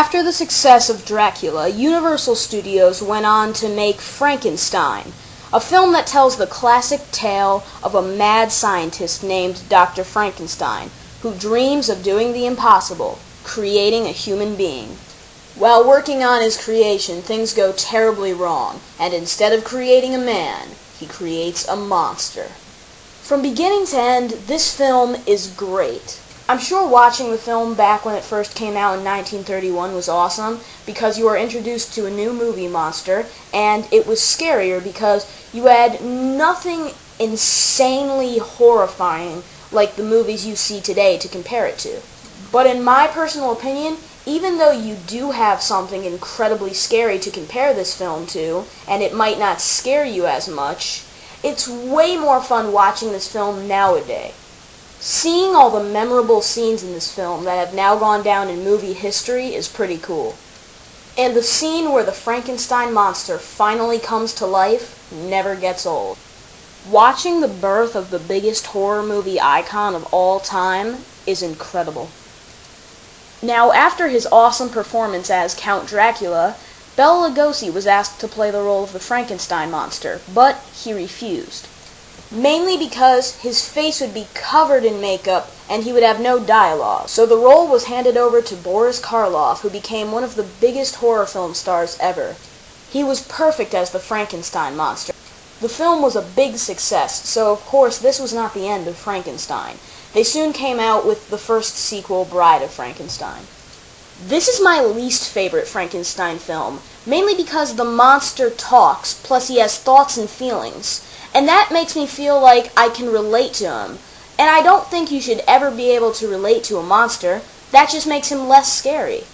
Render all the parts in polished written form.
After the success of Dracula, Universal Studios went on to make Frankenstein, a film that tells the classic tale of a mad scientist named Dr. Frankenstein, who dreams of doing the impossible, creating a human being. While working on his creation, things go terribly wrong, and instead of creating a man, he creates a monster. From beginning to end, this film is great. I'm sure watching the film back when it first came out in 1931 was awesome, because you were introduced to a new movie monster, and it was scarier because you had nothing insanely horrifying like the movies you see today to compare it to. But in my personal opinion, even though you do have something incredibly scary to compare this film to, and it might not scare you as much, it's way more fun watching this film nowadays. Seeing all the memorable scenes in this film that have now gone down in movie history is pretty cool. And the scene where the Frankenstein monster finally comes to life never gets old. Watching the birth of the biggest horror movie icon of all time is incredible. Now, after his awesome performance as Count Dracula, Bela Lugosi was asked to play the role of the Frankenstein monster, but he refused. Mainly because his face would be covered in makeup and he would have no dialogue. So the role was handed over to Boris Karloff, who became one of the biggest horror film stars ever. He was perfect as the Frankenstein monster. The film was a big success, so of course this was not the end of Frankenstein. They soon came out with the first sequel, Bride of Frankenstein. This is my least favorite Frankenstein film, mainly because the monster talks, plus he has thoughts and feelings. And that makes me feel like I can relate to him. And I don't think you should ever be able to relate to a monster. That just makes him less scary.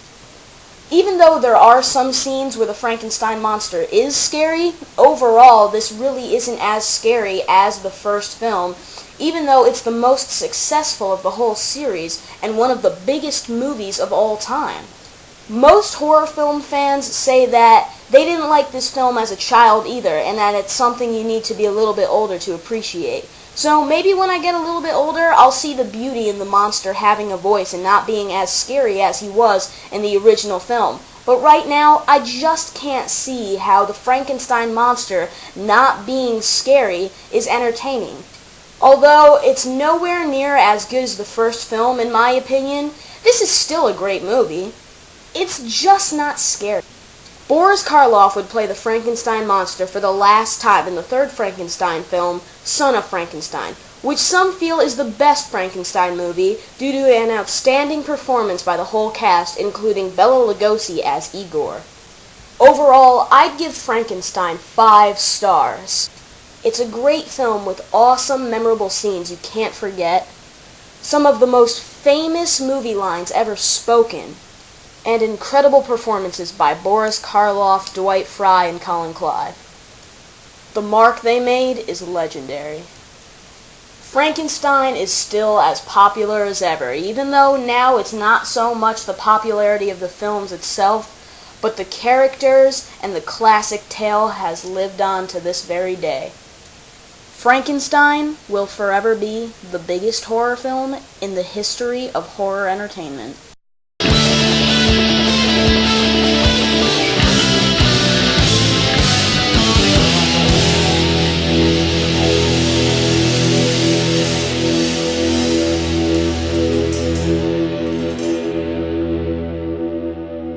Even though there are some scenes where the Frankenstein monster is scary, overall this really isn't as scary as the first film, even though it's the most successful of the whole series and one of the biggest movies of all time. Most horror film fans say that they didn't like this film as a child either, and that it's something you need to be a little bit older to appreciate. So maybe when I get a little bit older, I'll see the beauty in the monster having a voice and not being as scary as he was in the original film. But right now, I just can't see how the Frankenstein monster not being scary is entertaining. Although it's nowhere near as good as the first film, in my opinion, this is still a great movie. It's just not scary. Boris Karloff would play the Frankenstein monster for the last time in the third Frankenstein film, Son of Frankenstein, which some feel is the best Frankenstein movie due to an outstanding performance by the whole cast, including Bela Lugosi as Igor. Overall, I'd give Frankenstein 5 stars. It's a great film with awesome, memorable scenes you can't forget, some of the most famous movie lines ever spoken, and incredible performances by Boris Karloff, Dwight Frye, and Colin Clive. The mark they made is legendary. Frankenstein is still as popular as ever, even though now it's not so much the popularity of the films itself, but the characters and the classic tale has lived on to this very day. Frankenstein will forever be the biggest horror film in the history of horror entertainment.